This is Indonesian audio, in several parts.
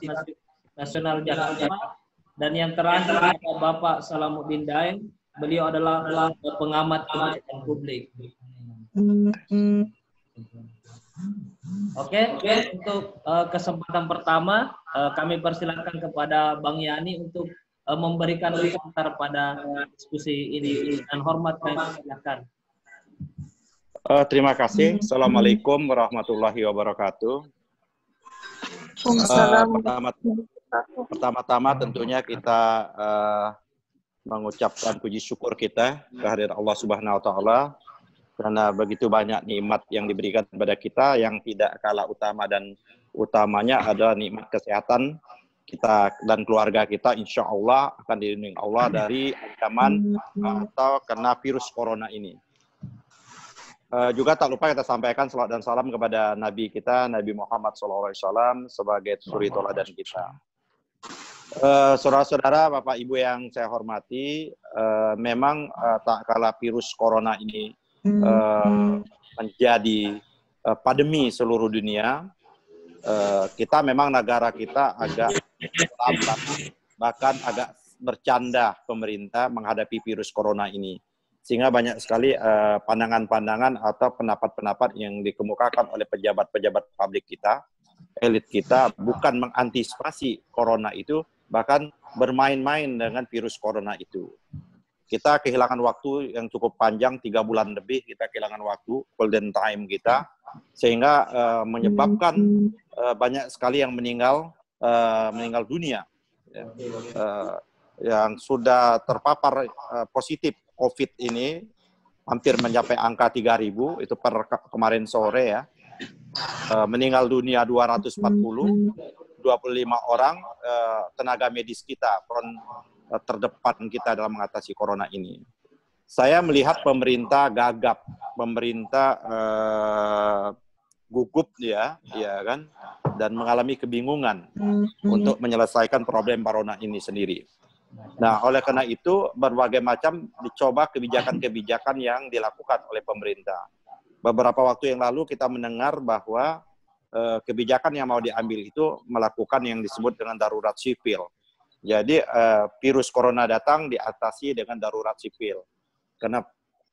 Masjid Nasional Jakarta. Dan yang terakhir ada Bapak Salamuddin Daeng. Beliau adalah pengamat kebijakan publik. Oke, untuk kesempatan pertama kami persilakan kepada Bang Yani untuk memberikan komentar pada diskusi ini. Dan hormat kami persilakan. Terima kasih. Assalamualaikum warahmatullahi wabarakatuh. Pertama-tama tentunya kita mengucapkan puji syukur kita kehadirat Allah Subhanahu wa taala karena begitu banyak nikmat yang diberikan kepada kita yang tidak kalah utama dan utamanya adalah nikmat kesehatan kita dan keluarga kita insya Allah akan dilindungi Allah dari ancaman atau kena virus corona ini. Juga tak lupa kita sampaikan salawat dan salam kepada Nabi kita, Nabi Muhammad SAW sebagai suri toladan kita. Saudara-saudara, Bapak Ibu yang saya hormati, memang tak kalah virus corona ini menjadi pandemi seluruh dunia, kita memang negara kita agak lambat, bahkan agak bercanda pemerintah menghadapi virus corona ini. Sehingga banyak sekali pandangan-pandangan atau pendapat-pendapat yang dikemukakan oleh pejabat-pejabat publik kita, elit kita, bukan mengantisipasi corona itu, bahkan bermain-main dengan virus corona itu. Kita kehilangan waktu yang cukup panjang, 3 bulan lebih kita kehilangan waktu, golden time kita, sehingga menyebabkan banyak sekali yang meninggal dunia. Yang sudah terpapar positif COVID ini hampir mencapai angka 3.000, itu per kemarin sore ya. Meninggal dunia 240, 25 orang tenaga medis kita, terdepan kita dalam mengatasi corona ini. Saya melihat pemerintah gagap, pemerintah gugup ya kan, dan mengalami kebingungan untuk menyelesaikan problem corona ini sendiri. Nah, oleh karena itu berbagai macam dicoba kebijakan-kebijakan yang dilakukan oleh pemerintah. Beberapa waktu yang lalu kita mendengar bahwa kebijakan yang mau diambil itu melakukan yang disebut dengan darurat sipil. Jadi virus corona datang diatasi dengan darurat sipil. Karena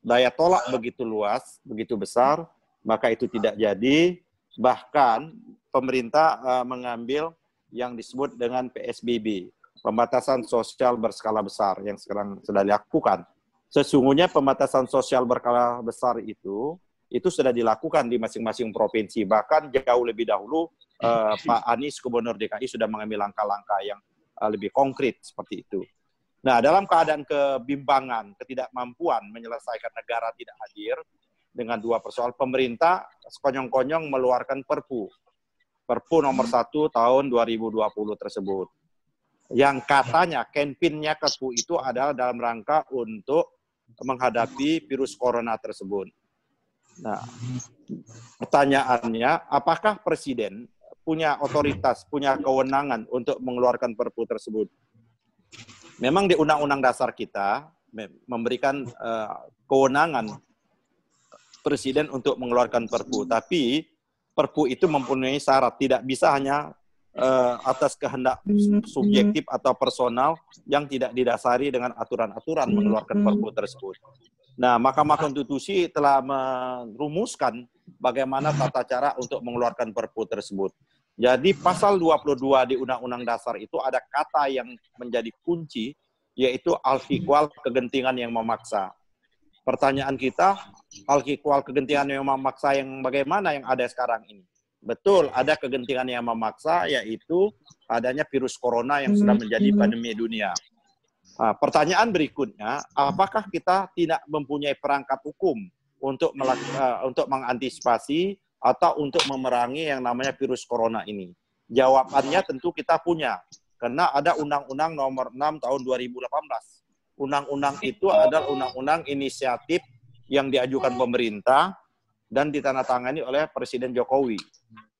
daya tolak begitu luas, begitu besar, maka itu tidak jadi. Bahkan pemerintah mengambil yang disebut dengan PSBB, pembatasan sosial berskala besar yang sekarang sudah dilakukan. Sesungguhnya pembatasan sosial berskala besar itu sudah dilakukan di masing-masing provinsi. Bahkan jauh lebih dahulu Pak Anies, Gubernur DKI, sudah mengambil langkah-langkah yang lebih konkret seperti itu. Nah, dalam keadaan kebimbangan, ketidakmampuan menyelesaikan negara tidak hadir dengan dua persoalan, pemerintah sekonyong-konyong mengeluarkan Perpu nomor 1 tahun 2020 tersebut. Yang katanya campaign-nya Perpu itu adalah dalam rangka untuk menghadapi virus corona tersebut. Nah, pertanyaannya, apakah Presiden punya otoritas, punya kewenangan untuk mengeluarkan Perpu tersebut? Memang di Undang-Undang Dasar kita memberikan kewenangan Presiden untuk mengeluarkan Perpu, tapi Perpu itu mempunyai syarat, tidak bisa hanya atas kehendak subjektif atau personal yang tidak didasari dengan aturan-aturan mengeluarkan Perpu tersebut. Nah, Mahkamah Konstitusi telah merumuskan bagaimana tata cara untuk mengeluarkan Perpu tersebut. Jadi pasal 22 di Undang-Undang Dasar itu ada kata yang menjadi kunci, yaitu al-hikwal, kegentingan yang memaksa. Pertanyaan kita, al-hikwal, kegentingan yang memaksa yang bagaimana yang ada sekarang ini? Betul, ada kegentingan yang memaksa, yaitu adanya virus corona yang sudah menjadi pandemi dunia. Nah, pertanyaan berikutnya, apakah kita tidak mempunyai perangkat hukum untuk mengantisipasi atau untuk memerangi yang namanya virus corona ini? Jawabannya tentu kita punya, karena ada Undang-Undang nomor 6 tahun 2018. Undang-undang itu adalah undang-undang inisiatif yang diajukan pemerintah dan ditandatangani oleh Presiden Jokowi.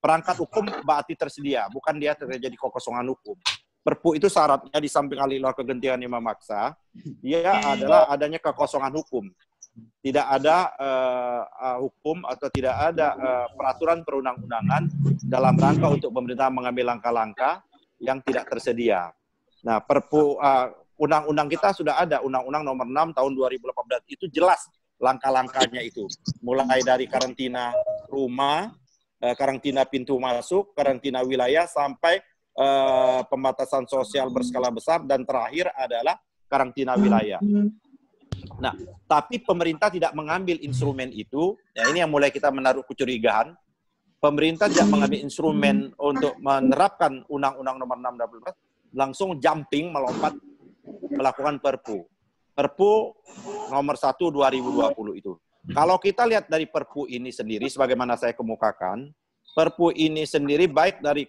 Perangkat hukum berarti tersedia, bukan dia terjadi kekosongan hukum. Perpu itu syaratnya di samping alih-alih kegentingan yang memaksa, dia adalah adanya kekosongan hukum. Tidak ada hukum atau tidak ada peraturan perundang-undangan dalam rangka untuk pemerintah mengambil langkah-langkah yang tidak tersedia. Nah, Perpu undang-undang kita sudah ada, Undang-Undang Nomor 6 tahun 2018 itu jelas langkah-langkahnya itu, mulai dari karantina rumah, karantina pintu masuk, karantina wilayah, sampai pembatasan sosial berskala besar, dan terakhir adalah karantina wilayah. Nah, tapi pemerintah tidak mengambil instrumen itu. Nah, ini yang mulai kita menaruh kecurigaan. Pemerintah tidak mengambil instrumen untuk menerapkan Undang-Undang Nomor 6 2018, langsung jumping, melompat, melakukan Perpu. Perpu Nomor 1 2020 itu. Kalau kita lihat dari Perpu ini sendiri, sebagaimana saya kemukakan, Perpu ini sendiri baik dari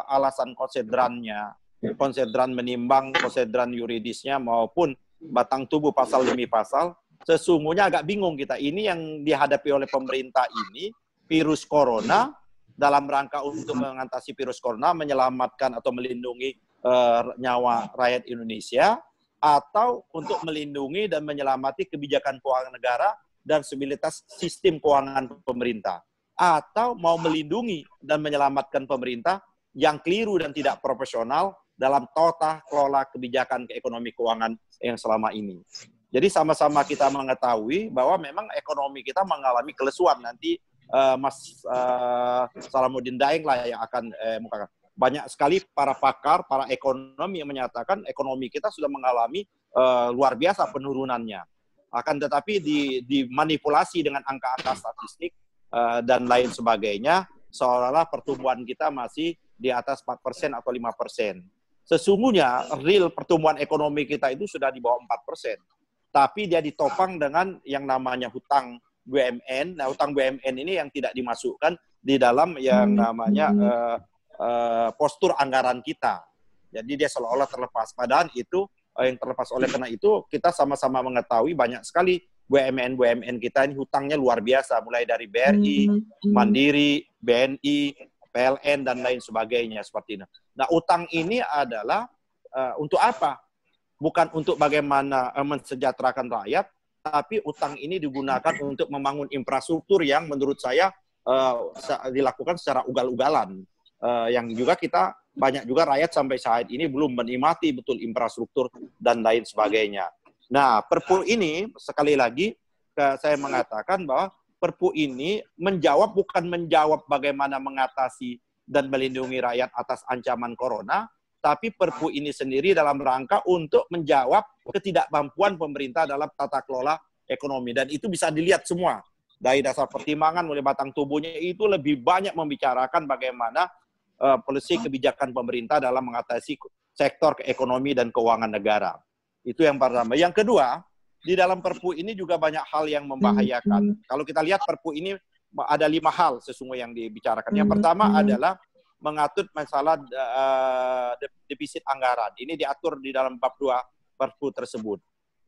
alasan konsedrannya, konsedran menimbang, konsedran yuridisnya, maupun batang tubuh pasal demi pasal, sesungguhnya agak bingung kita. Ini yang dihadapi oleh pemerintah ini, virus corona, dalam rangka untuk mengatasi virus corona, menyelamatkan atau melindungi nyawa rakyat Indonesia, atau untuk melindungi dan menyelamati kebijakan keuangan negara dan stabilitas sistem keuangan pemerintah, atau mau melindungi dan menyelamatkan pemerintah yang keliru dan tidak profesional dalam tata kelola kebijakan ekonomi keuangan yang selama ini. Jadi sama-sama kita mengetahui bahwa memang ekonomi kita mengalami kelesuan. Nanti Mas Salamuddin Daeng lah yang akan mengatakan. Banyak sekali para pakar, para ekonomi yang menyatakan ekonomi kita sudah mengalami luar biasa penurunannya. Akan tetapi dimanipulasi dengan angka-angka statistik dan lain sebagainya, seolah-olah pertumbuhan kita masih di atas 4% atau 5%. Sesungguhnya real pertumbuhan ekonomi kita itu sudah di bawah 4%. Tapi dia ditopang dengan yang namanya hutang BUMN. Nah, hutang BUMN ini yang tidak dimasukkan di dalam yang namanya postur anggaran kita. Jadi dia seolah-olah terlepas. Padahal itu yang terlepas. Oleh karena itu kita sama-sama mengetahui banyak sekali BUMN kita ini hutangnya luar biasa. Mulai dari BRI, Mandiri, BNI, PLN, dan lain sebagainya seperti ini. Nah, utang ini adalah untuk apa? Bukan untuk bagaimana mensejahterakan rakyat, tapi utang ini digunakan untuk membangun infrastruktur yang menurut saya dilakukan secara ugal-ugalan. Yang juga kita banyak juga rakyat sampai saat ini belum menikmati betul infrastruktur dan lain sebagainya. Nah, Perpu ini sekali lagi saya mengatakan bahwa Perpu ini bukan menjawab bagaimana mengatasi dan melindungi rakyat atas ancaman corona, tapi Perpu ini sendiri dalam rangka untuk menjawab ketidakmampuan pemerintah dalam tata kelola ekonomi. Dan itu bisa dilihat semua. Dari dasar pertimbangan oleh batang tubuhnya itu lebih banyak membicarakan bagaimana polisi kebijakan pemerintah dalam mengatasi sektor ekonomi dan keuangan negara. Itu yang pertama. Yang kedua, di dalam Perpu ini juga banyak hal yang membahayakan. Kalau kita lihat Perpu ini ada 5 hal sesungguhnya yang dibicarakan. Yang pertama adalah mengatur masalah defisit anggaran. Ini diatur di dalam bab 2 Perpu tersebut.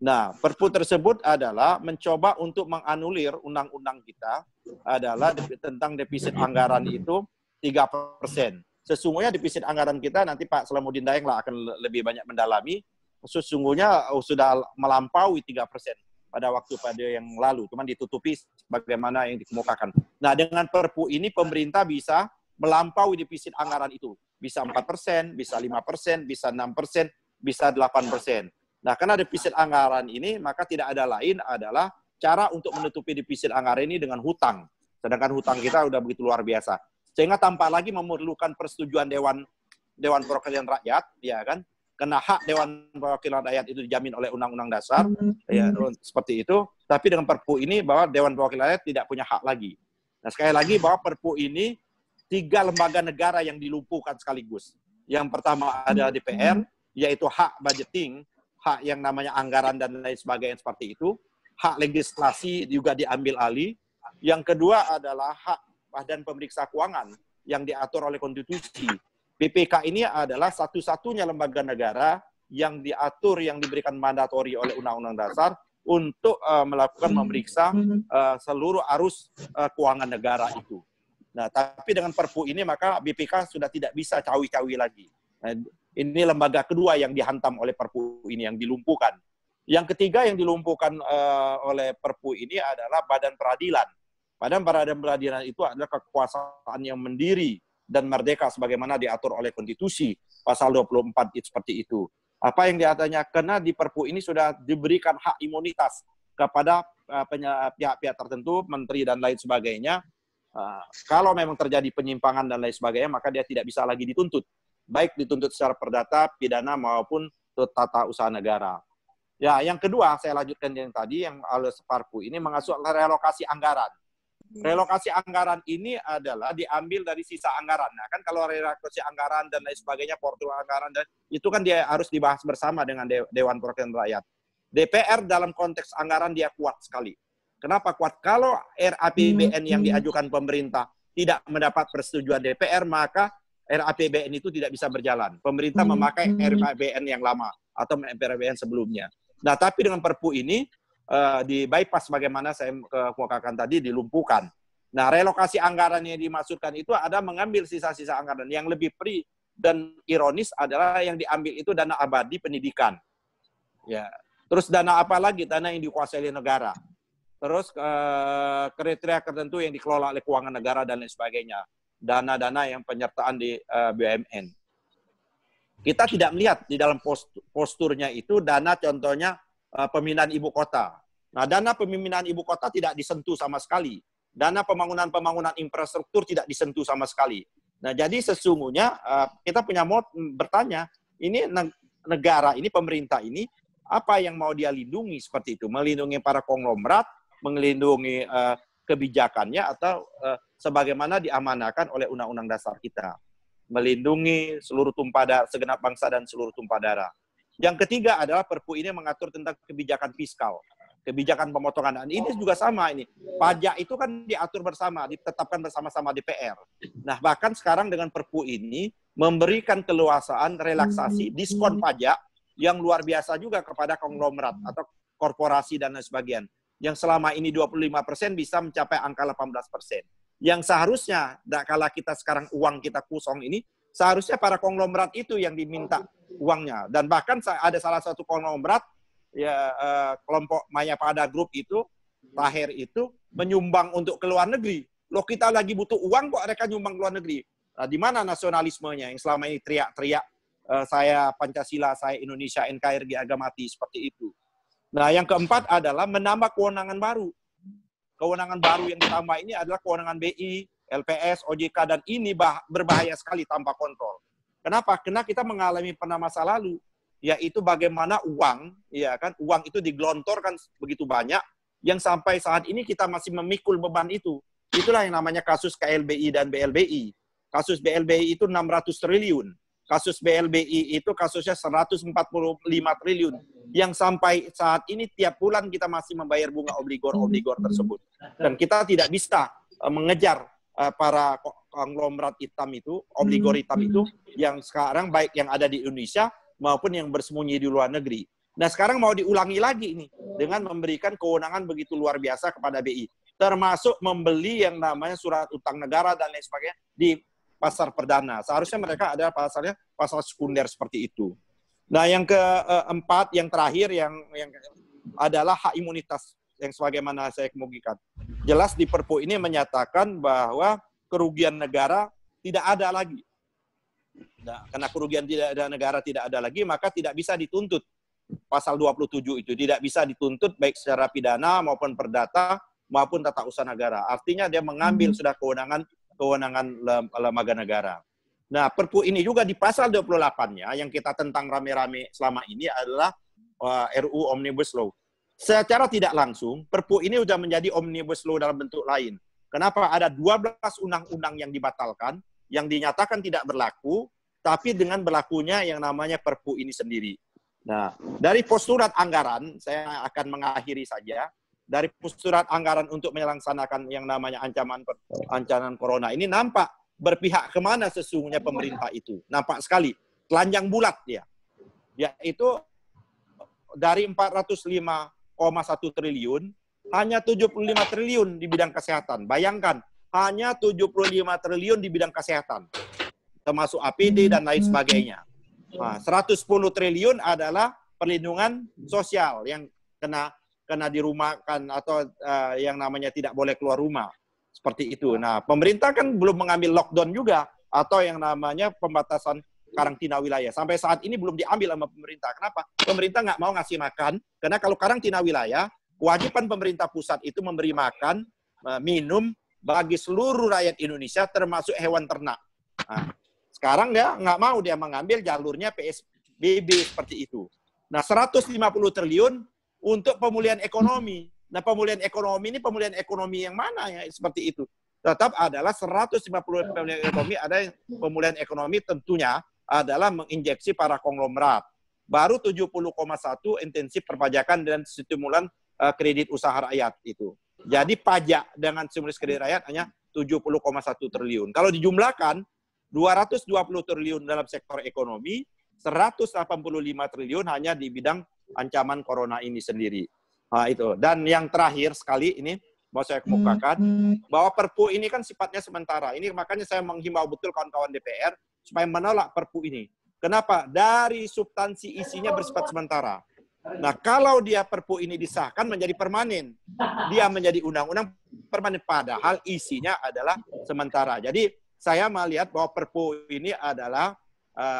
Nah, Perpu tersebut adalah mencoba untuk menganulir undang-undang kita adalah tentang defisit anggaran itu 3%. Sesungguhnya defisit anggaran kita, nanti Pak Salamuddin Daeng lah akan lebih banyak mendalami, sesungguhnya sudah melampaui 3% pada yang lalu, cuman ditutupi bagaimana yang dikemukakan. Nah, dengan Perpu ini pemerintah bisa melampaui defisit anggaran itu. Bisa 4%, bisa 5%, bisa 6%, bisa 8%. Nah, karena defisit anggaran ini, maka tidak ada lain adalah cara untuk menutupi defisit anggaran ini dengan hutang. Sedangkan hutang kita udah begitu luar biasa. Sehingga tanpa lagi memerlukan persetujuan Dewan Perwakilan Rakyat, ya kan? Karena hak Dewan Perwakilan Rakyat itu dijamin oleh Undang-Undang Dasar, ya, seperti itu. Tapi dengan Perpu ini bahwa Dewan Perwakilan Rakyat tidak punya hak lagi. Nah, sekali lagi bahwa Perpu ini 3 lembaga negara yang dilumpuhkan sekaligus. Yang pertama ada DPR, yaitu hak budgeting, hak yang namanya anggaran dan lain sebagainya seperti itu. Hak legislasi juga diambil alih. Yang kedua adalah hak Badan Pemeriksa Keuangan yang diatur oleh konstitusi. BPK ini adalah satu-satunya lembaga negara yang diatur, yang diberikan mandatori oleh Undang-Undang Dasar untuk melakukan memeriksa seluruh arus keuangan negara itu. Nah, tapi dengan Perpu ini maka BPK sudah tidak bisa cawi-cawi lagi. Nah, ini lembaga kedua yang dihantam oleh Perpu ini, yang dilumpuhkan. Yang ketiga yang dilumpuhkan oleh Perpu ini adalah Badan Peradilan. Badan Peradilan itu adalah kekuasaan yang mandiri dan merdeka sebagaimana diatur oleh konstitusi. pasal 24 seperti itu. Apa yang diatanya? Karena di Perpu ini sudah diberikan hak imunitas kepada pihak-pihak tertentu, menteri dan lain sebagainya. Kalau memang terjadi penyimpangan dan lain sebagainya, maka dia tidak bisa lagi dituntut. Baik dituntut secara perdata, pidana maupun tata usaha negara. Ya, yang kedua, saya lanjutkan yang tadi, yang alias Perpu ini mengatur relokasi anggaran. Relokasi anggaran ini adalah diambil dari sisa anggaran. Nah, kan kalau relokasi anggaran dan lain sebagainya, portal anggaran, dan itu kan dia harus dibahas bersama dengan Dewan Perwakilan Rakyat. DPR dalam konteks anggaran dia kuat sekali. Kenapa kuat? Kalau RAPBN yang diajukan pemerintah tidak mendapat persetujuan DPR, maka RAPBN itu tidak bisa berjalan. Pemerintah memakai RAPBN yang lama atau RAPBN sebelumnya. Nah, tapi dengan Perpu ini, di bypass bagaimana saya kemukakan tadi dilumpuhkan. Nah, relokasi anggaran yang dimaksudkan itu ada mengambil sisa-sisa anggaran. Yang lebih dan ironis adalah yang diambil itu dana abadi pendidikan. Ya. Terus dana apa lagi? Dana yang dikuasai oleh negara. Terus kriteria tertentu yang dikelola oleh keuangan negara dan lain sebagainya. Dana-dana yang penyertaan di BUMN. Kita tidak melihat di dalam posturnya itu dana contohnya pemindahan ibu kota. Nah, dana pemindahan ibu kota tidak disentuh sama sekali. Dana pembangunan infrastruktur tidak disentuh sama sekali. Nah, jadi sesungguhnya kita punya mau bertanya, ini negara ini, pemerintah ini, apa yang mau dia lindungi seperti itu? Melindungi para konglomerat, melindungi kebijakannya, atau sebagaimana diamanahkan oleh Undang-Undang Dasar kita. Melindungi seluruh segenap bangsa dan seluruh tumpah darah. Yang ketiga adalah Perpu ini mengatur tentang kebijakan fiskal, kebijakan pemotongan. Dan ini juga sama ini. Pajak itu kan diatur bersama, ditetapkan bersama-sama DPR. Nah, bahkan sekarang dengan Perpu ini memberikan keluasaan relaksasi diskon pajak yang luar biasa juga kepada konglomerat atau korporasi dan lain sebagainya. Yang selama ini 25% bisa mencapai angka 18%. Yang seharusnya, kala kita sekarang uang kita kosong ini, seharusnya para konglomerat itu yang diminta uangnya. Dan bahkan ada salah satu konglomerat, ya kelompok Mayapada Group itu, Tahir itu, menyumbang untuk ke luar negeri. Loh, kita lagi butuh uang kok mereka nyumbang ke luar negeri. Nah, di mana nasionalismenya yang selama ini teriak-teriak, saya Pancasila, saya Indonesia, NKRI, harga mati, seperti itu. Nah, yang keempat adalah menambah kewenangan baru. Kewenangan baru yang ditambah ini adalah kewenangan BI, LPS, OJK, dan ini berbahaya sekali tanpa kontrol. Kenapa? Karena kita mengalami pernah masa lalu, yaitu bagaimana uang, ya kan, uang itu digelontorkan begitu banyak, yang sampai saat ini kita masih memikul beban itu. Itulah yang namanya kasus KLBI dan BLBI. Kasus BLBI itu 600 triliun. Kasus BLBI itu kasusnya 145 triliun. Yang sampai saat ini tiap bulan kita masih membayar bunga obligor tersebut. Dan kita tidak bisa mengejar para konglomerat hitam itu, obligor hitam itu, yang sekarang baik yang ada di Indonesia maupun yang bersembunyi di luar negeri. Nah, sekarang mau diulangi lagi ini dengan memberikan kewenangan begitu luar biasa kepada BI. Termasuk membeli yang namanya surat utang negara dan lain sebagainya di pasar perdana. Seharusnya mereka ada pasalnya, pasal sekunder seperti itu. Nah, yang keempat, yang terakhir, yang adalah hak imunitas yang sebagaimana saya kemukakan. Jelas di Perpu ini menyatakan bahwa kerugian negara tidak ada lagi. Nah, karena kerugian negara tidak ada lagi, maka tidak bisa dituntut. Pasal 27 itu tidak bisa dituntut baik secara pidana maupun perdata maupun tata usaha negara. Artinya dia mengambil sudah kewenangan lembaga negara. Nah, Perpu ini juga di pasal 28-nya yang kita tentang rame-rame selama ini adalah RUU Omnibus Law. Secara tidak langsung, Perpu ini sudah menjadi Omnibus Law dalam bentuk lain. Kenapa? Ada 12 undang-undang yang dibatalkan, yang dinyatakan tidak berlaku, tapi dengan berlakunya yang namanya Perpu ini sendiri. Nah, dari postulat anggaran, saya akan mengakhiri saja. Dari postulat anggaran untuk melaksanakan yang namanya ancaman corona ini nampak berpihak kemana sesungguhnya pemerintah itu. Nampak sekali, telanjang bulat dia. Yaitu dari 405,1 triliun, hanya 75 triliun di bidang kesehatan. Bayangkan, hanya 75 triliun di bidang kesehatan. Termasuk APD dan lain sebagainya. Nah, 110 triliun adalah perlindungan sosial yang kena dirumahkan atau yang namanya tidak boleh keluar rumah. Seperti itu. Nah, pemerintah kan belum mengambil lockdown juga atau yang namanya pembatasan karantina wilayah. Sampai saat ini belum diambil sama pemerintah. Kenapa? Pemerintah nggak mau ngasih makan, karena kalau karantina wilayah, kewajiban pemerintah pusat itu memberi makan, minum bagi seluruh rakyat Indonesia, termasuk hewan ternak. Nah, sekarang dia nggak mau, dia mengambil jalurnya PSBB seperti itu. Nah, 150 triliun untuk pemulihan ekonomi. Nah, pemulihan ekonomi ini pemulihan ekonomi yang mana ya seperti itu? Tetap adalah 150 pemulihan ekonomi, ada pemulihan ekonomi tentunya adalah menginjeksi para konglomerat. Baru 70,1 intensif perpajakan dan stimulan kredit usaha rakyat itu. Jadi pajak dengan stimulus kredit rakyat hanya 70,1 triliun. Kalau dijumlahkan 220 triliun dalam sektor ekonomi, 185 triliun hanya di bidang ancaman corona ini sendiri. Nah, itu. Dan yang terakhir sekali ini mau saya kemukakan bahwa Perpu ini kan sifatnya sementara. Ini makanya saya menghimbau betul kawan-kawan DPR supaya menolak Perpu ini. Kenapa? Dari substansi isinya bersifat sementara. Nah, kalau dia Perpu ini disahkan menjadi permanen. Dia menjadi undang-undang permanen, padahal isinya adalah sementara. Jadi saya melihat bahwa Perpu ini adalah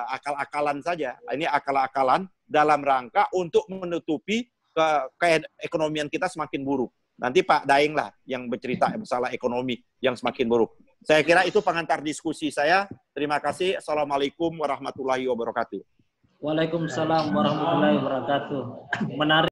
akal-akalan saja. Ini akal-akalan dalam rangka untuk menutupi keekonomian kita semakin buruk. Nanti Pak Daeng lah yang bercerita masalah ekonomi yang semakin buruk. Saya kira itu pengantar diskusi saya. Terima kasih. Assalamualaikum warahmatullahi wabarakatuh. Waalaikumsalam warahmatullahi wabarakatuh. Menarik.